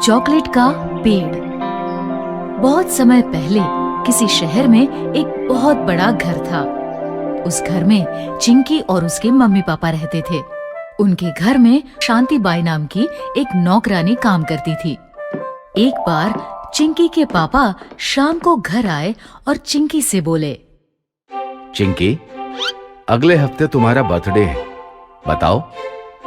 Chocolate का पेड़। बहुत समय पहले किसी शहर में एक बहुत बड़ा घर था। उस घर में चिंकी और उसके मम्मी पापा रहते थे। उनके घर में शांति बाई नाम की एक नौकरानी काम करती थी। एक बार चिंकी के पापा शाम को घर आए और चिंकी से बोले, चिंकी, अगले हफ्ते तुम्हारा बर्थडे है। बताओ,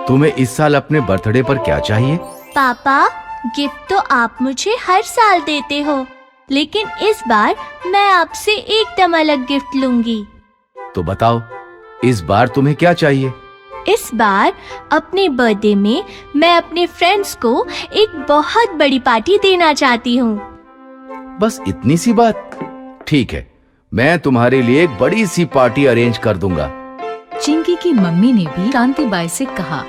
तुम्हें इस साल अपने बर्थडे पर क्या चाहिए? पापा, गिफ्ट तो आप मुझे हर साल देते हो, लेकिन इस बार मैं आपसे एकदम अलग गिफ्ट लूंगी। तो बताओ, इस बार तुम्हें क्या चाहिए? इस बार अपने बर्थडे में मैं अपने फ्रेंड्स को एक बहुत बड़ी पार्टी देना चाहती हूँ। बस इतनी सी बात? ठीक है, मैं तुम्हारे लिए एक बड़ी सी पार्टी अरेंज कर दूंगा। चिंकी की मम्मी ने भी शांति बाई से कहा,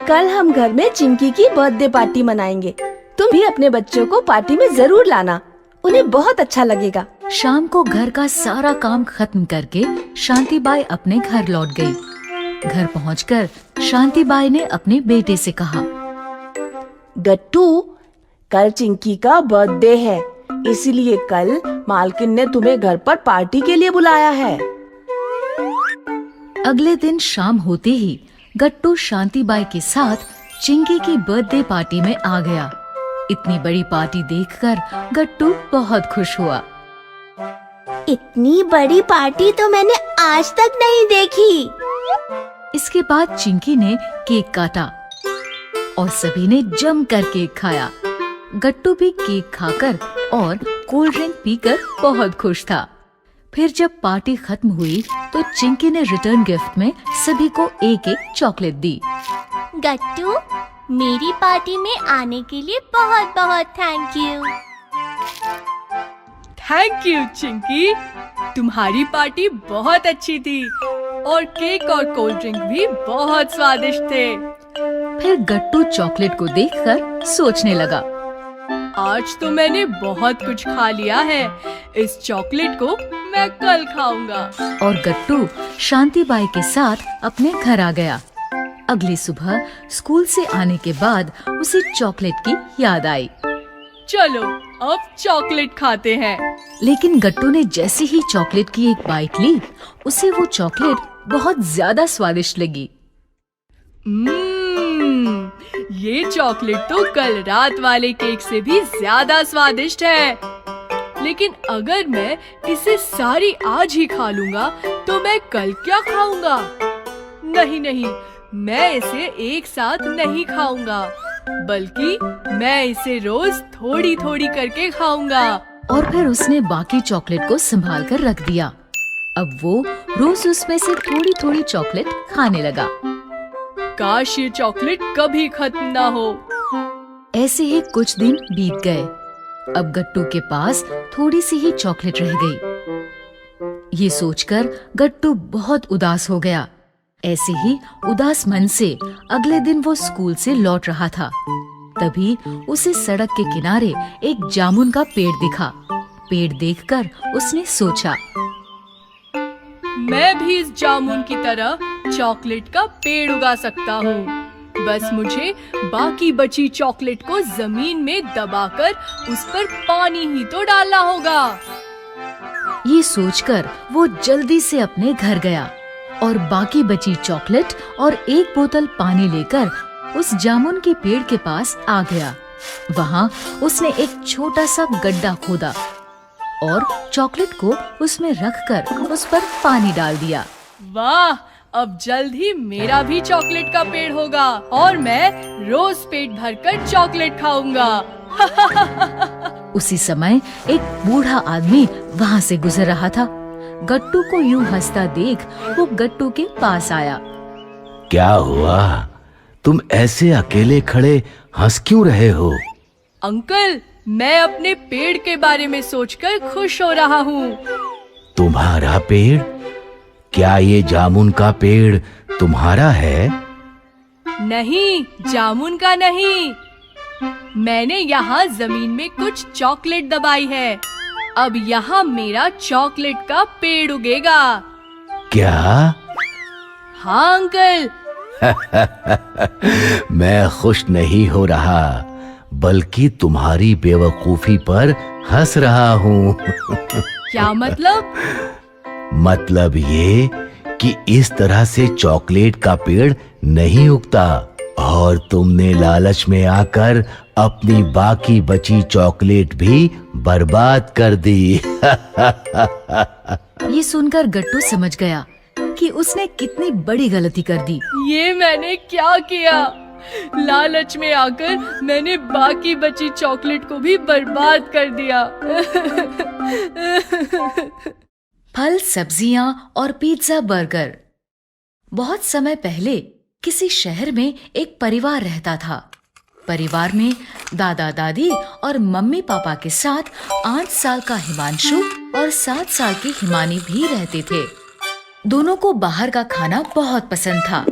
कल हम घर में चिंकी की बर्थडे पार्टी मनाएंगे। तुम भी अपने बच्चों को पार्टी में जरूर लाना, उन्हें बहुत अच्छा लगेगा। शाम को घर का सारा काम खत्म करके शांति बाई अपने घर लौट गई। घर पहुंचकर शांति बाई ने अपने बेटे से कहा, गट्टू, कल चिंकी का बर्थडे है, इसीलिए कल मालकिन ने तुम्हें घर पर पार्टी के लिए बुलाया है। अगले दिन शाम होते ही गट्टू शांति बाई के साथ चिंकी की बर्थडे पार्टी में आ गया। इतनी बड़ी पार्टी देखकर गट्टू बहुत खुश हुआ। इतनी बड़ी पार्टी तो मैंने आज तक नहीं देखी। इसके बाद चिंकी ने केक काटा और सभी ने जमकर केक खाया। गट्टू भी केक खाकर और कोल्ड ड्रिंक पीकर बहुत खुश था। फिर जब पार्टी खत्म हुई तो चिंकी ने रिटर्न गिफ्ट में सभी को एक एक चॉकलेट दी। गट्टू, मेरी पार्टी में आने के लिए बहुत बहुत thank you. Thank you Chinki, तुम्हारी पार्टी बहुत अच्छी थी और केक और कोल्ड ड्रिंक भी बहुत स्वादिष्ट थे। फिर गट्टू चॉकलेट को देखकर सोचने लगा, आज तो मैंने बहुत कुछ खा लिया है, इस चॉकलेट को मैं कल खाऊंगा। और गट्टू शांति बाई के साथ अपने घर आ गया। अगली सुबह स्कूल से आने के बाद उसे चॉकलेट की याद आई। चलो अब चॉकलेट खाते हैं। लेकिन गट्टू ने जैसे ही चॉकलेट की एक बाइट ली, उसे वो चॉकलेट बहुत ज्यादा स्वादिष्ट लगी। ये चॉकलेट तो कल रात वाले केक से भी ज्यादा स्वादिष्ट है। लेकिन अगर मैं इसे सारी आज ही खा लूंगा तो मैं कल क्या खाऊंगा? नहीं नहीं, मैं इसे एक साथ नहीं खाऊंगा, बल्कि मैं इसे रोज थोड़ी थोड़ी करके खाऊंगा। और फिर उसने बाकी चॉकलेट को संभाल कर रख दिया। अब वो रोज उसमें से थोड़ी थोड़ी चॉकलेट खाने लगा। काश ये चॉकलेट कभी खत्म ना हो। ऐसे ही कुछ दिन बीत गए। अब गट्टू के पास थोड़ी सी ही चॉकलेट रह गई। ये सोचकर गट्टू बहुत उदास हो गया। ऐसे ही उदास मन से अगले दिन वो स्कूल से लौट रहा था। तभी उसे सड़क के किनारे एक जामुन का पेड़ दिखा। पेड़ देखकर उसने सोचा, मैं भी इस जामुन की तरह चॉकलेट का पेड़ उगा सकता हूँ। बस मुझे बाकी बची चॉकलेट को जमीन में दबाकर उस पर पानी ही तो डालना होगा। ये सोचकर वो जल्दी से अपने घर गया और बाकी बची चॉकलेट और एक बोतल पानी लेकर उस जामुन के पेड़ के पास आ गया। वहाँ उसने एक छोटा सा गड्ढा खोदा और चॉकलेट को उसमें रखकर उस पर पानी डाल दिया। वाह, अब जल्द ही मेरा भी चॉकलेट का पेड़ होगा और मैं रोज पेट भरकर चॉकलेट खाऊंगा। उसी समय एक बूढ़ा आदमी वहाँ से गुजर रहा था। गट्टू को यूं हंसता देख वो गट्टू के पास आया। क्या हुआ? तुम ऐसे अकेले खड़े हंस क्यों रहे हो? अंकल, मैं अपने पेड़ के बारे में सोचकर खुश हो रहा हूँ। तुम्हारा पेड़? क्या ये जामुन का पेड़ तुम्हारा है? नहीं, जामुन का नहीं। मैंने यहाँ जमीन में कुछ चॉकलेट दबाई है। अब यहाँ मेरा चॉकलेट का पेड़ उगेगा। क्या? हाँ अंकल। मैं खुश नहीं हो रहा, बल्कि तुम्हारी बेवकूफी पर हंस रहा हूँ। क्या मतलब? मतलब ये कि इस तरह से चॉकलेट का पेड़ नहीं उगता और तुमने लालच में आकर अपनी बाकी बची चॉकलेट भी बर्बाद कर दी। ये सुनकर गट्टू समझ गया कि उसने कितनी बड़ी गलती कर दी। ये मैंने क्या किया? लालच में आकर मैंने बाकी बची चॉकलेट को भी बर्बाद कर दिया। फल, सब्जियां और पिज्जा, बर्गर। बहुत समय पहले किसी शहर में एक परिवार रहता था। परिवार में दादा दादी और मम्मी पापा के साथ 8 साल का हिमांशु और 7 साल की हिमानी भी रहते थे। दोनों को बाहर का खाना बहुत पसंद था,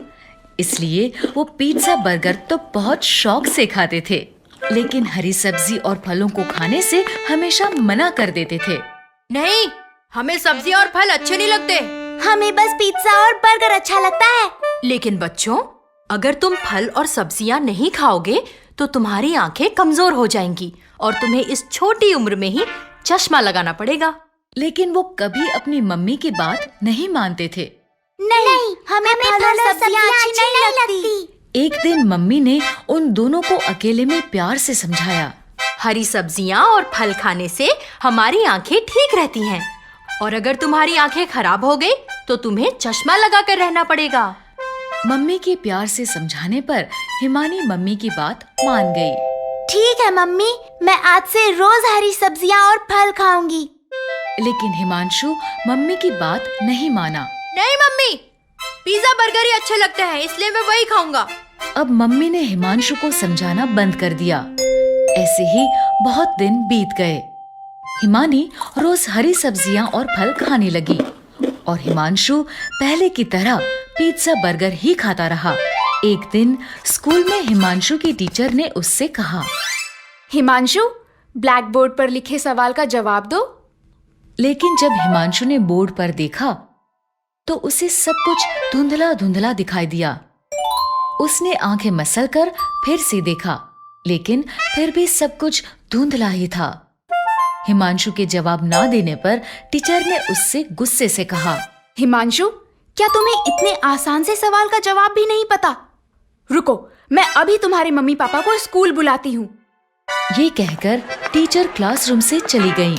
इसलिए वो पिज्जा बर्गर तो बहुत शौक से खाते थे, लेकिन हरी सब्जी और फलों को खाने से हमेशा मना कर देते थे। नहीं, हमें सब्जी और फल अच्छे नहीं लगते। हमें बस पिज्जा और बर्गर अच्छा लगता है। लेकिन बच्चों, अगर तुम फल और सब्जियां नहीं खाओगे तो तुम्हारी आंखें कमजोर हो जाएंगी और तुम्हें इस छोटी उम्र में ही चश्मा लगाना पड़ेगा। लेकिन वो कभी अपनी मम्मी की बात नहीं मानते थे। नहीं, हमें फल और सब्जियां अच्छी नहीं लगती। एक दिन मम्मी ने उन दोनों को अकेले में प्यार से समझाया। हरी सब्जियां और फल खाने से हमारी आंखें ठीक रहती हैं और अगर तुम्हारी आंखें खराब हो गई तो तुम्हें चश्मा लगाकर रहना पड़ेगा। मम्मी के प्यार से समझाने पर हिमानी मम्मी की बात मान गई। ठीक है मम्मी, मैं आज से रोज हरी सब्जियां और फल खाऊंगी। लेकिन हिमांशु मम्मी की बात नहीं माना। नहीं मम्मी, पिज्जा बर्गर ही अच्छे लगते हैं, इसलिए मैं वही खाऊंगा। अब मम्मी ने हिमांशु को समझाना बंद कर दिया। ऐसे ही बहुत दिन बीत गए। हिमानी रोज हरी सब्जियां और फल खाने लगी और हिमांशु पहले की तरह पिज्जा बर्गर ही खाता रहा। एक दिन स्कूल में हिमांशु की टीचर ने उससे कहा, हिमांशु, ब्लैक बोर्ड पर लिखे सवाल का जवाब दो। लेकिन जब हिमांशु ने बोर्ड पर देखा तो उसे सब कुछ धुंधला धुंधला दिखाई दिया। उसने आंखें मसलकर फिर से देखा, लेकिन फिर भी सब कुछ धुंधला ही था। हिमांशु के जवाब ना देने पर टीचर ने उससे गुस्से से कहा, हिमांशु, क्या तुम्हें इतने आसान से सवाल का जवाब भी नहीं पता? रुको, मैं अभी तुम्हारे मम्मी पापा को स्कूल बुलाती हूँ। ये कहकर टीचर क्लासरूम से चली गई।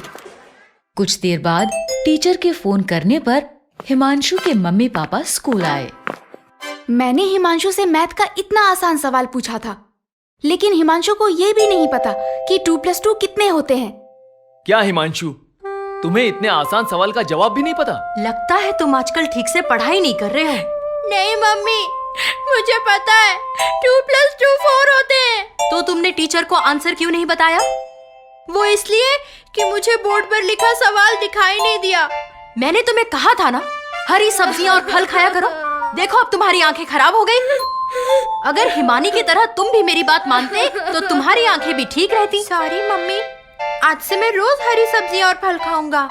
कुछ देर बाद टीचर के फोन करने पर हिमांशु के मम्मी पापा स्कूल आए। मैंने हिमांशु से मैथ का इतना आसान सवाल पूछा था, लेकिन हिमांशु को ये भी नहीं पता कि 2+2 कितने होते हैं। क्या हिमांशु, तुम्हें इतने आसान सवाल का जवाब भी नहीं पता? लगता है तुम आजकल ठीक से पढ़ाई नहीं कर रहे हो। नहीं मम्मी, मुझे पता है 2+2 4 होते हैं। तो तुमने टीचर को आंसर क्यों नहीं बताया? वो इसलिए कि मुझे बोर्ड पर लिखा सवाल दिखाई नहीं दिया। मैंने तुम्हें कहा था ना, हरी सब्जियां और फल खाया करो। देखो अब तुम्हारी आंखें खराब हो गई। अगर हिमानी की तरह तुम भी मेरी बात मानते तो तुम्हारी आंखें भी ठीक रहती। सॉरी मम्मी, आज से मैं रोज हरी सब्जियां और फल खाऊंगा।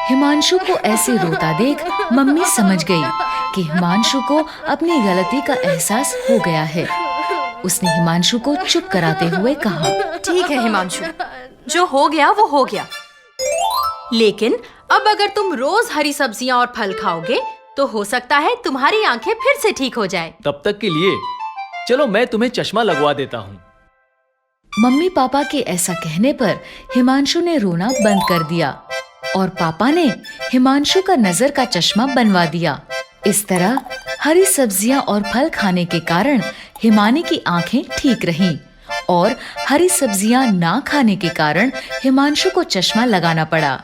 हिमांशु को ऐसे रोता देख मम्मी समझ गई कि हिमांशु को अपनी गलती का एहसास हो गया है। उसने हिमांशु को चुप कराते हुए कहा, ठीक है हिमांशु, जो हो गया वो हो गया। लेकिन अब अगर तुम रोज हरी सब्जियां और फल खाओगे तो हो सकता है तुम्हारी आंखें फिर से ठीक हो जाए। तब तक के लिए चलो मैं तुम्हें चश्मा लगवा देता हूँ। मम्मी पापा के ऐसा कहने पर हिमांशु ने रोना बंद कर दिया और पापा ने हिमांशु का नजर का चश्मा बनवा दिया। इस तरह हरी सब्जियां और फल खाने के कारण हिमानी की आंखें ठीक रहीं और हरी सब्जियां ना खाने के कारण हिमांशु को चश्मा लगाना पड़ा।